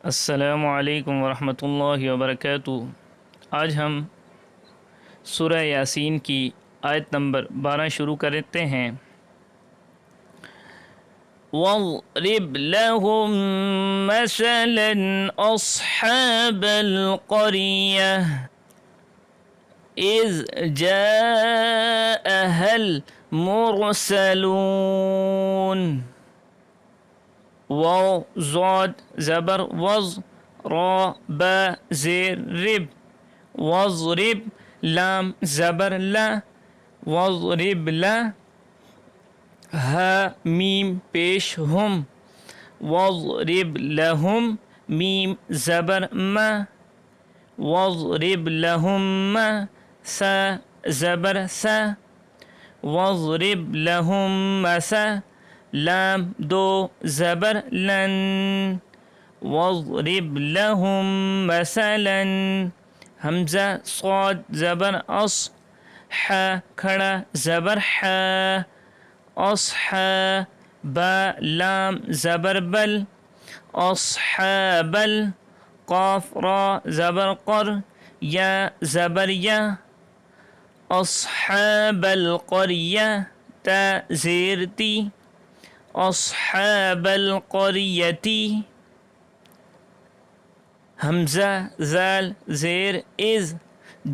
अस्सलामुअलैकुम वरहमतुल्लाहि वबरकातुहू। आज हम सूरह यासीन की आयत नंबर 12 शुरू करते हैं। वज़रिब लहुम मसलन अस्हाबल क़रियह इज़ जाअहल मुरसलून। वाव ज़ाद ज़बर वज़ रा बा ज़ेर रिब वज़रिब लाम ज़बर ला वज़रिब ला हा मीम पेश हम वज़रिब लहुम मीम ज़बर मा वज़रिब लहुम सा ज़बर सा वज़रिब लहुम सा लाम दो ज़बर लन वज़रिब लहुम मसलन हमज़ा स्वाद ज़बर अस हा खड़ा ज़बर हा अस्हा बा लाम ज़बर बल अस्हाबल क़ाफ रा ज़बर क़र या ज़बर या अस्हाबल क़रिया ता ज़ेर ती अस्हाबल क़रियती हमज़ा ज़ाल ज़ेर इज़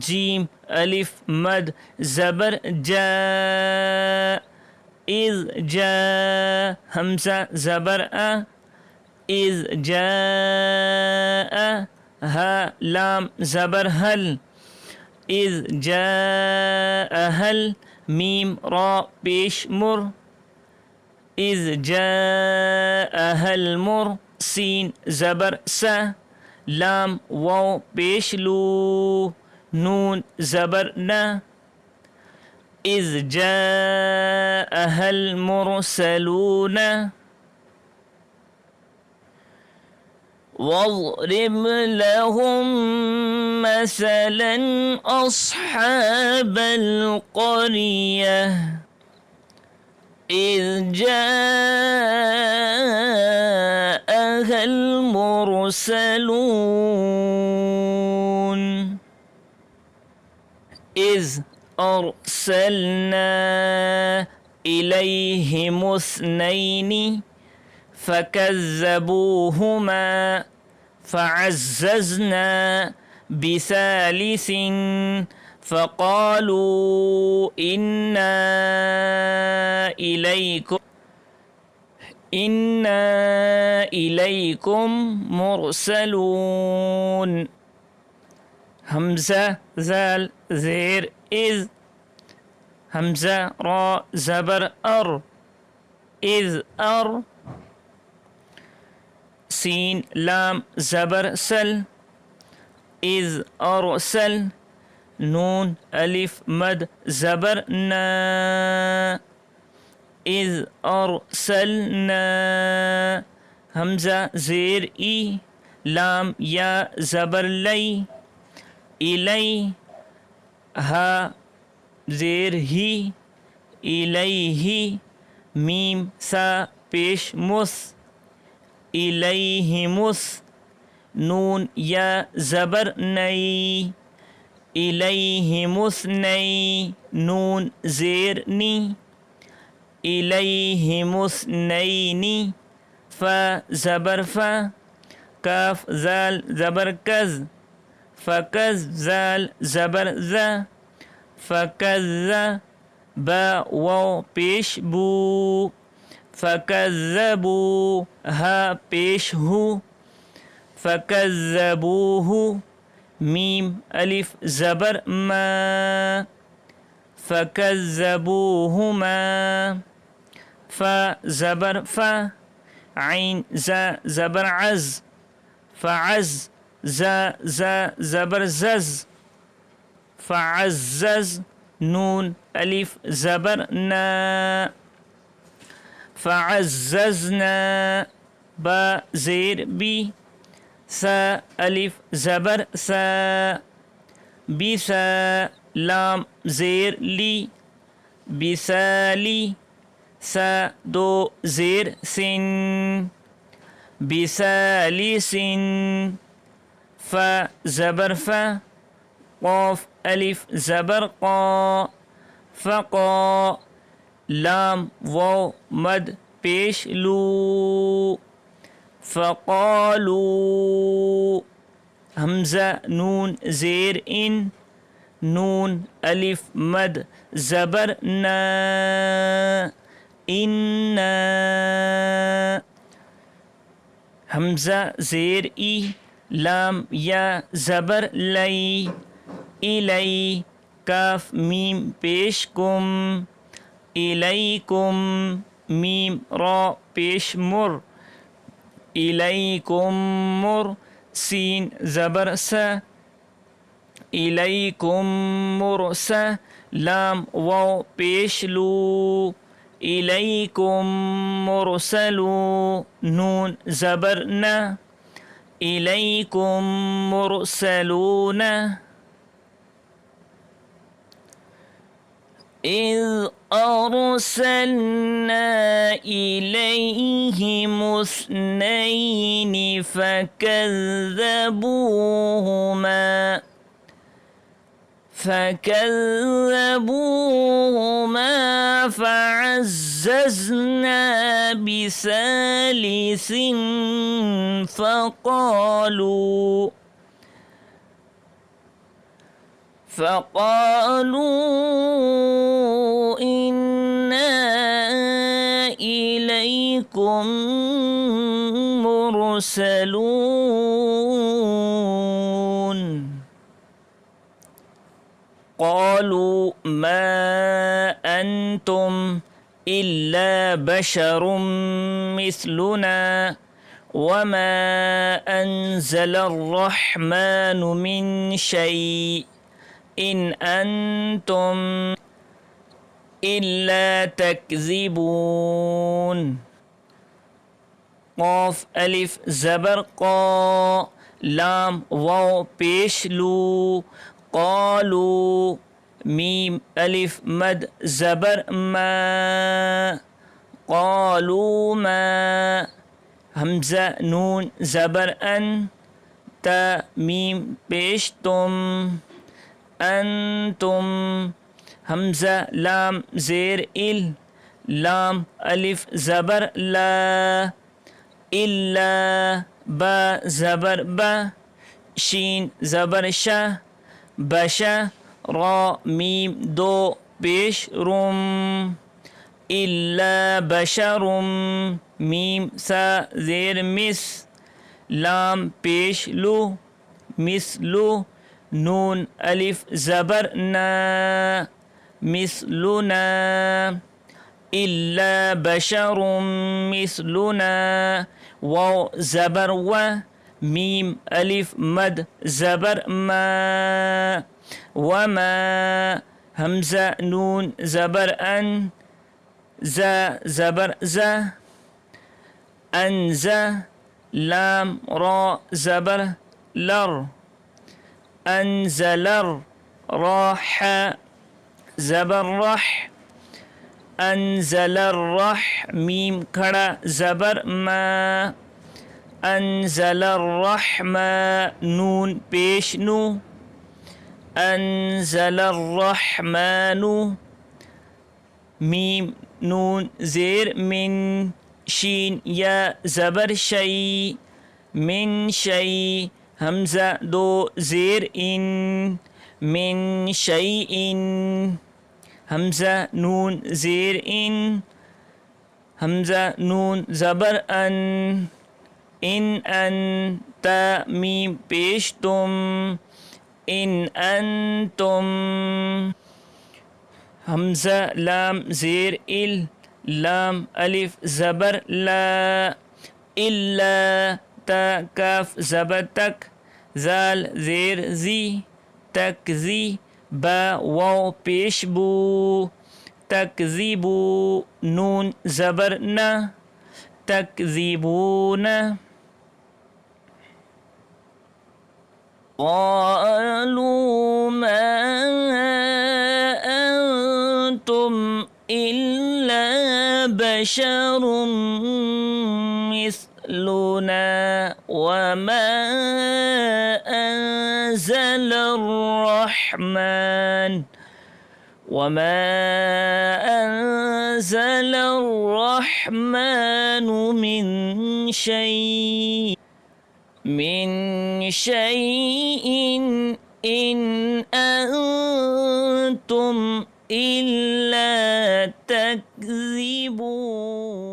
जीम अलिफ मद ज़बर जा इज़ जा हमज़ा ज़बर आ इज़ जा हा लाम ज़बर हल इज़ जा हल मीम रा पेश मुर इज़ जाअहल मुर सीन ज़बर सा लाम वाव पेश लू नून ज़बर ना इज़ जाअहल मुरसलून वज़रिब लहुम मसलन अस्हाबल क़रियह इज़ जाअहल मुरसलून इज़ अरसलना इलैहिमुस्नैनि फ़कज़्ज़बूहुमा फ़अज़्ज़ज़ना बिसालिसिन फ़क़ालू इन्ना इलैकुम मुरसलून हमज़ा ज़ाल ज़ेर इज़ हमज़ा रा ज़बर अर इज़ अर सीन लाम ज़बर सल इज़ अरसल नून अलिफ मद ज़बर ना इज़ अरसलना हमज़ा ज़ेर ई लाम या ज़बर लई इलई हा ज़ेर ही इलैही मीम सा पेश मुस इलैहिमुस नून या ज़बर नई इलैहिमुस्नई नून ज़ेर नी इलैहिमुस्नैनी फ़ा ज़बर फ़ा काफ ज़ाल ज़बर कज़ फ़कज़ ज़ाल ज़बर ज़ा फ़कज़्ज़ा बा वाव पेश बू फ़कज़्ज़बू हा पेश हु फ़कज़्ज़बूहु मीम अलिफ ज़बर मा फ़कज़्ज़बूहुमा फ़ा ज़बर फ़ा आइन ज़ा ज़बर अज़ फ़अज़ ज़ा ज़बर ज़ज़ फ़अज़्ज़ज़ नून अलिफ ज़बर ना फ़अज़्ज़ज़ना बा ज़ेर बी सा अलिफ ज़बर सा बिसा लाम ज़ेर ली बिसाली सा दो ज़ेर सिन बिसालिसिन फ ज़बर फ क़ाफ अलिफ ज़बर क़ा फ़क़ा लाम वाव मद पेश लू फ़क़ालू हमज़ा नून ज़ेर इन नून अलिफ मद ज़बर न इन्ना हमज़ा ज़ेर ई लाम या ज़बर लई इलई काफ मीम पेश कुम इलैकुम मीम रा पेश मुर इलैकुम मुर सीन ज़बर स इलैकुम मुरस लाम वाव पेश लू इलैकुम मुरसलू नून ज़बर न इलैकुम मुरसलून إذ أرسلنا إليهم اثنين فكذبوهما فعززنا بثالث فقالوا إنا إليكم مرسلون قالوا ما أنتم إلا بشر مثلنا وما أنزل الرحمن من شيء إن أنتم إلا تكذبون قاف ألف ज़बर क़ा लाम वाव पेश लू क़ालू मीम अलिफ मद ज़बर मा क़ालू मा हमज़ा नून ज़बर अन ता मीम पेश तुम अंतुम हमज़ा लाम ज़ेर इल लाम अलिफ ज़बर ला इल्ला बा ज़बर बा शीन ज़बर शा बशा रा मीम दो पेश रुम इल्ला बशरुम मीम सा ज़ेर मिस लाम पेश लू मिसलू नून अलिफ ज़बर ना मिसलुना इल्ला बशरुम मिसलुना वाव ज़बर व मीम अलिफ मद ज़बर मा वमा हमज़ा नून ज़बर अन ज़ा ज़बर ज़ा अनज़ा लाम रा ज़बर लर अनज़लर राह ज़बर रह अनज़लर रह मीम खड़ा ज़बर मा अनज़लर रहमा नून पेश नू अनज़लर रहमानु मीम नून ज़ेर मिन शीन या ज़बर शई मिन शई हमज़ा दो ज़ेर इन मिन शई इन हमज़ा नून ज़ेर इन हमज़ा नून ज़बर अन ता मीम पेश तुम इन अंतुम हमज़ा लाम ज़ेर इल लाम अलिफ ज़बर ला इल्ला ता काफ ज़बर तक ज़ाल ज़ेर ज़ी तकज़ी बा वाव पेश बू तकज़ीबू नून ज़बर न तकज़ीबून क़ालू मा अंतुम इल्ला बशरुम وما أنزل الرحمن وما أنزل الرحمن من شيء إن أنتم إلا تكذبون.